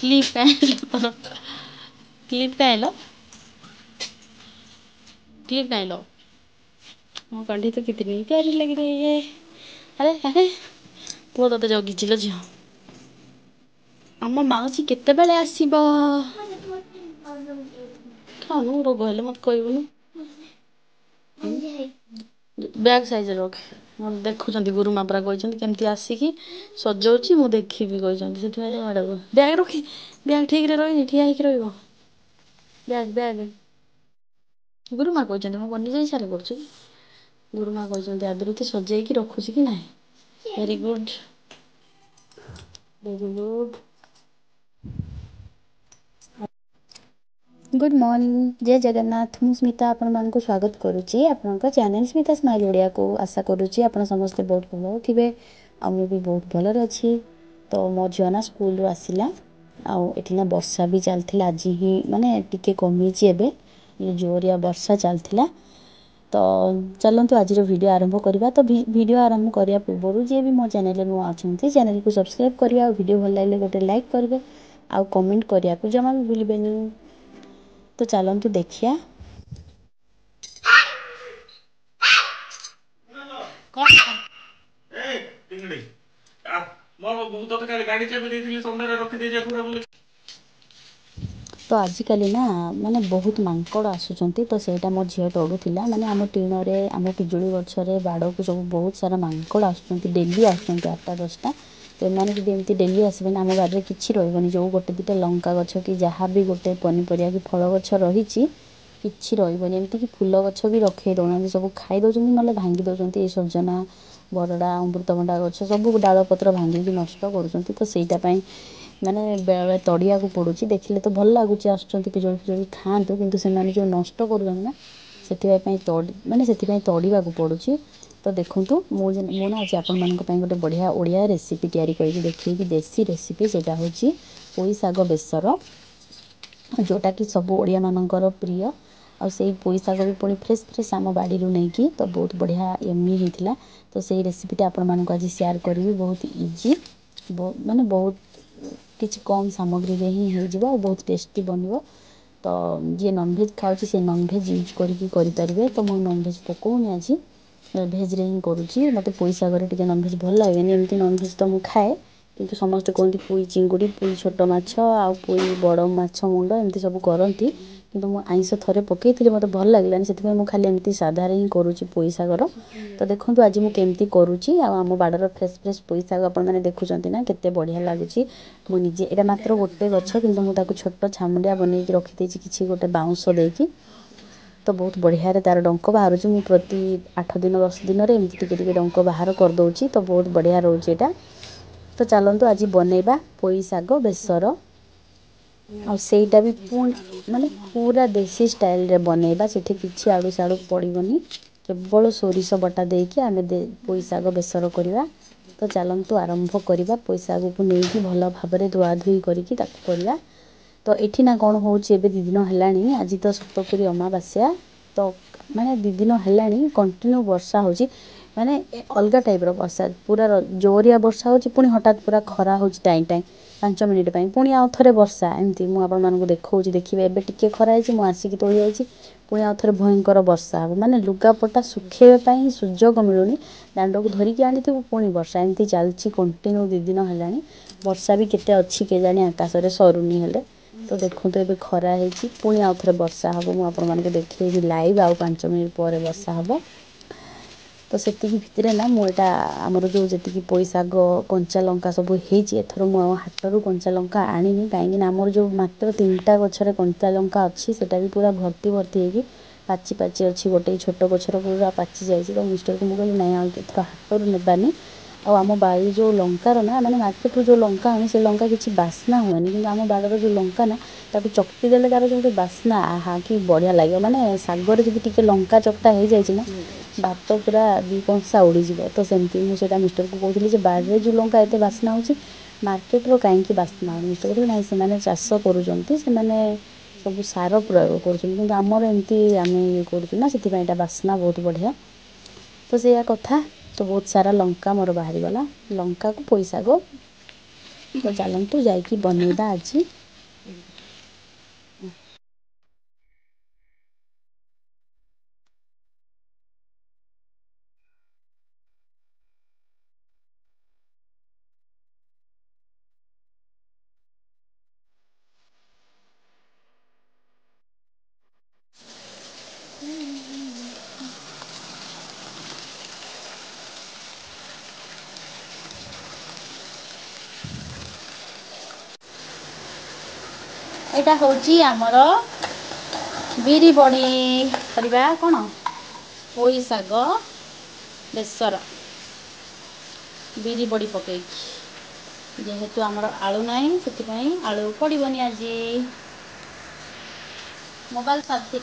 Clip काहे clip काहे लो clip काहे लो मो कंठी तो कितनी प्यारी लग रही है। अरे अरे पुओ तोते जगिछि लो झियो आम माउसी केतेबेले आसीबो खानु रोग हेले मत कहबुनु बैग साइज रख देखुଛନ୍ତି गुरुमा परा कहते केमती आसिकी सजाऊँ मु देखी कहते बैग रखी बैग ठीक रे रही ठिया होकर रही बैग बैग गुरुमा कहते मो बनी जाई सारे कर गुरुमा कहते आदृति सजेकी रखुची कि ना very good very good. Good morning जय जगन्नाथ मु स्मिता आपण मानक स्वागत करुच्ची आपण चैनल स्मिता स्माइल ओडिया को आशा करुच्ची आपण समस्ते बहुत भल थे आ भी बहुत भलरे अच्छी। तो मो झील ना स्कूल आसला आठना वर्षा भी चलता आज ही माने टिके कमी एवं जोरिया वर्षा चलता। तो चलतु आज वीडियो आरंभ करवा। तो वीडियो आरंभ करने पूर्व जी भी मो चैनल नुआ अच्छा चैनल को सब्सक्राइब करेंगे वीडियो भल लगे गोटे लाइक करेंगे आउ कमेंट करने को जमा भी भूलें। तो चलतु देखिया तो आजिकल ना माने बहुत मांकड़ आसुचंती तो सेटा मो झील तड़ुला माने आम टीण आम पिजुली गछरे बाड़ को सब बहुत सारा मांकड़ आसुचंती डेली आसुचंती 8-10टा। तो एमाने जदि एमती डेली आसबे आम बाड़ी किछि रहबनी जो गोटे दिटा लंका गछ कि जहाँ भी गोटे पनीपरिया कि फल गछ रही किछि रहबनी एमती कि फूल गछ भी रखे दौना सब खाई दौरान ना भांगी दौरान सजना बरड़ा अमृतभंडा गछ सब डाल पत्र भांगी नष्ट करुँच। तो सहीटापाई माने बेले तड़िया को पड़ुची देखिले तो भल लगुच आसुचंती पिजुली फिजुली खातु किंतु से जो नष्ट करूँ से माने से तड़िया को पड़ुची। तो देखूँ मुझे आज आपण मान गोटे बढ़िया ओडिया रेसिपी तैयारी करके देखिए देसी रेसिपी सेटा हूँ पोई शाग बेसर जोटा कि सब ओडिया मानकर प्रिय आ से पोई शाग भी पुणी फ्रेश फ्रेश आम बाड़ी नहीं कि तो बहुत बढ़िया यम्मी होता। तो से रेसिपीटा आपण मानक आज शेयर करी बहुत इजी माने बहुत किसी कम सामग्री ही हो बहुत टेस्टी बन। तो जी नॉनभेज खाऊँ से नॉनभेज यूज करें तो मुझे नॉनभेज पकाऊनी आज भेज रे ही करुँची मत पोई शागर टे नॉनभेज भल लगे एमती नॉनभेज तो मुझे खाए किंतु समस्ते कहते पुई चिंगुड़ी पुई छोट माछ आ पुई बड़ माछ मुंड एमती सब करती किंतु मु आइंस थरे पकई मत भल लगलानी से मुझे खाली एमती साधारे ही करुँची पोई शागर। तो देखो आज मुझे केमती करुँची आम बाड़र फ्रेश फ्रेश पोई शाग आपने देखुं ना केते बढ़िया लगुच मुझे यहाँ मात्र गोटे गछ कि मुझे छोट छामुंडिया बनई रखीदे कि गोटे बाउंश देकी तो बहुत बढ़िया तार डंक बाहर मु प्रति 8 दिन 10 दिन एमती टे डंक बाहर करदे तो बहुत बढ़िया रोचे यहाँ। तो चलतु आज बनैबा पोई शाग बेसर आईटा भी माने पूरा देसी स्टाइल रे बनैबा से किसी आड़ू साड़ू पड़ोनी केवल सोरिष बटा देकी आम पोई शाग बेसर करवा। तो चलतु आरंभ करवा पोई शाग को लेकिन भल भाव धुआ धुई करवा। तो ये ना कौन हो 2 दिन है आज तो सप्तपुरी अमावास्या तो माने 2 दिन है कंटिन्यू वर्षा हो माने अलग टाइप वर्षा पूरा जोरिया वर्षा हो पुणी हठात पूरा खरा हो टाइम टाइम 5 मिनिट पुणी आउ थे वर्षा एमती मुझे देखा देखिए एवं टिके खरा मुझे तोली जाइए पुणी आउ थे भयंकर वर्षा हे माने लुगापटा सुखेवाई सुजोग मिलूनी दांड को धरिकी आनी पुणी वर्षा एमती चलती कंटिन्यू 2 दिन है वर्षा भी केते अच्छी के जानी आकाश में सरुनी हेले। तो देखो तो ये खरा है पुणी आउ थे वर्षा हम मुझे देखिए लाइव आउ 5 मिनिट पर वर्षा हम। तो से भितर ना मुझा आमर जो जी पोई शाग कंचा लंका सब होथर मु हाटर कंचा लंका आनी कहीं आमर जो मात्र 3टा गचर कंचा लंका अच्छी सेटा भी पूरा भर्ती भर्ती हो पाची पाची अच्छी गोटे छोट गचर पूरा पाची जाइए। तो मिस्टर को मुझे ना आर हाटर नेबानी आम बाड़ी जो लंकार ना मैंने मार्केट जो लंका आनी से लंका किसी बास्ना हुएनि कि आम बाड़र जो लंका ना ताको चकटी देले तार जो बास्ना आहा कि बढ़िया लगे माने सागर जब टिके लंका चकटा हो जाए भात पूरा 2 कंसा उड़ीज। तो सेमती मुझे मिस्टर को कहती बाड़े जो लंका एत बास्ना हो मार्केट रो कहीं बास्ना मिस्टर कहते ना से चाष कर सब सार प्रयोग करमर एमती आम ये करूँ से बास्ना बहुत बढ़िया। तो से कथा तो बहुत सारा लंका मोर बाहरी गला लंका को पोई शाग तो चलतु जाकि बनइबा आज। एटा होची आमर बिरी बड़ी करवा कौन पोई शाग बेसर बिरी बड़ी पकई जेहेतु आमर आलू नहीं से आलू पड़ोनी आज मोबाइल साथी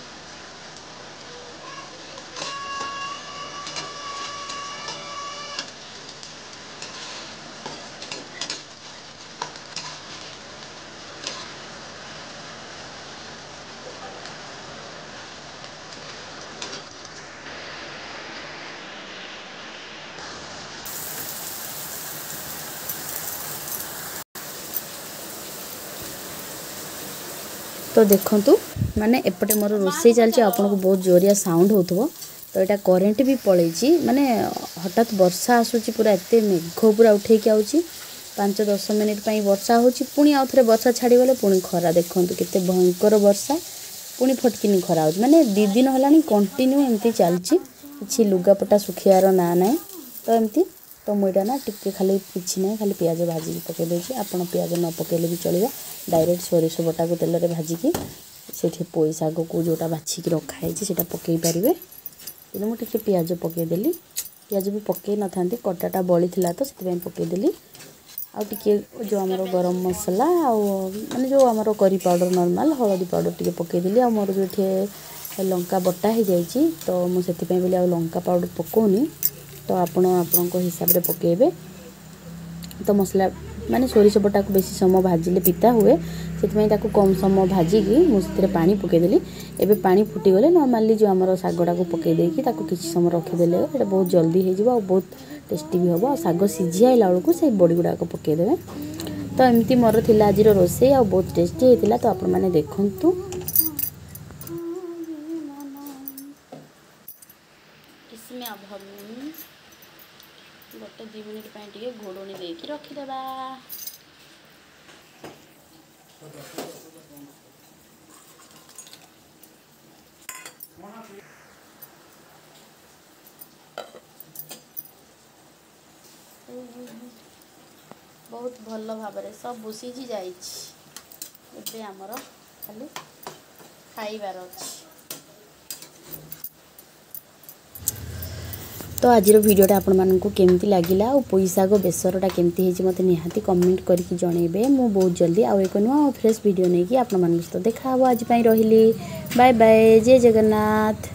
तो देखंतु माने एपटे मोर रोसई चलछि आपन को बहुत जोरिया साउंड होतबो तो एटा करेंट भी पळैछि माने हठात वर्षा आसुछि पूरा एते मेघ पूरा उठे के आउछि 5-10 मिनिट पई वर्षा होछि पुनी आउथरे वर्षा छाडी गले पुनी खरा देखंतु केते भयंकर वर्षा पुनी फटकिनी खरा होछि माने 2 दिन हलानी कंटिन्यू एमती चलछि किछि लुगापटा सुखियार ना नै तो एमती तो मुइडा ना टिके खाली किछि नै खाली प्याज भाजी पके देछि आपण प्याज न पकेले भी चलिबा डायरेक्ट सोरिष बटा को तेल रे भाजी की सेठी पोई साग को जोटा बाछि की रखा है सेटा पकई पारिबे तेनु मु टिके प्याज पके देली प्याज भी पके न थांती कटाटा बळी थिला तो सेति पई पके देली आ टिके जो हमरो गरम मसाला आ माने जो हमरो करी पाउडर नॉर्मल हळदी पाउडर टिके पके देली आ मोर जो थे लंका बटा हे जाईची तो मु सेति पई बोली आ लंका पाउडर पकोनी तो आपण को हिसाब रे पकेबे तो मसला माने सोरिष बटा को बेसी समय भाजिले पिता हुए सेति ताको कम समय भाजी की मुस्तिरे पानी पके देली एबे पानी फुटी गले नॉर्मली जो हमरो सागडा को पके देकी ताको किछि समय रखि देले एटा बहुत जल्दी हे जिवो आ बहुत टेस्टी भी होबो साग सिझी आइला बेलको से बड़ी गुडा को पके देबे तो एमती मोर थिला आज रो रोसे आ बहुत टेस्टी हेतिला तो आपण माने देखंतु इसमें अब हम गोटे 2 मिनिट पई टिके घोडोनी देकी रखि देबा बहुत भल भाव सब सिझी जाइए आमर खाली खाइबार अछि तो आज भिडियोटा आपण मानक केमती लगिला और पोई साग बेसरटा केमती हेछि मते निहाती कमेंट करके जणेबे मु बहुत जल्दी आउ एक नुआ फ्रेश वीडियो नेकी आपण मानक सहित देखा आज पई रहिली बाय बाय जय जगन्नाथ।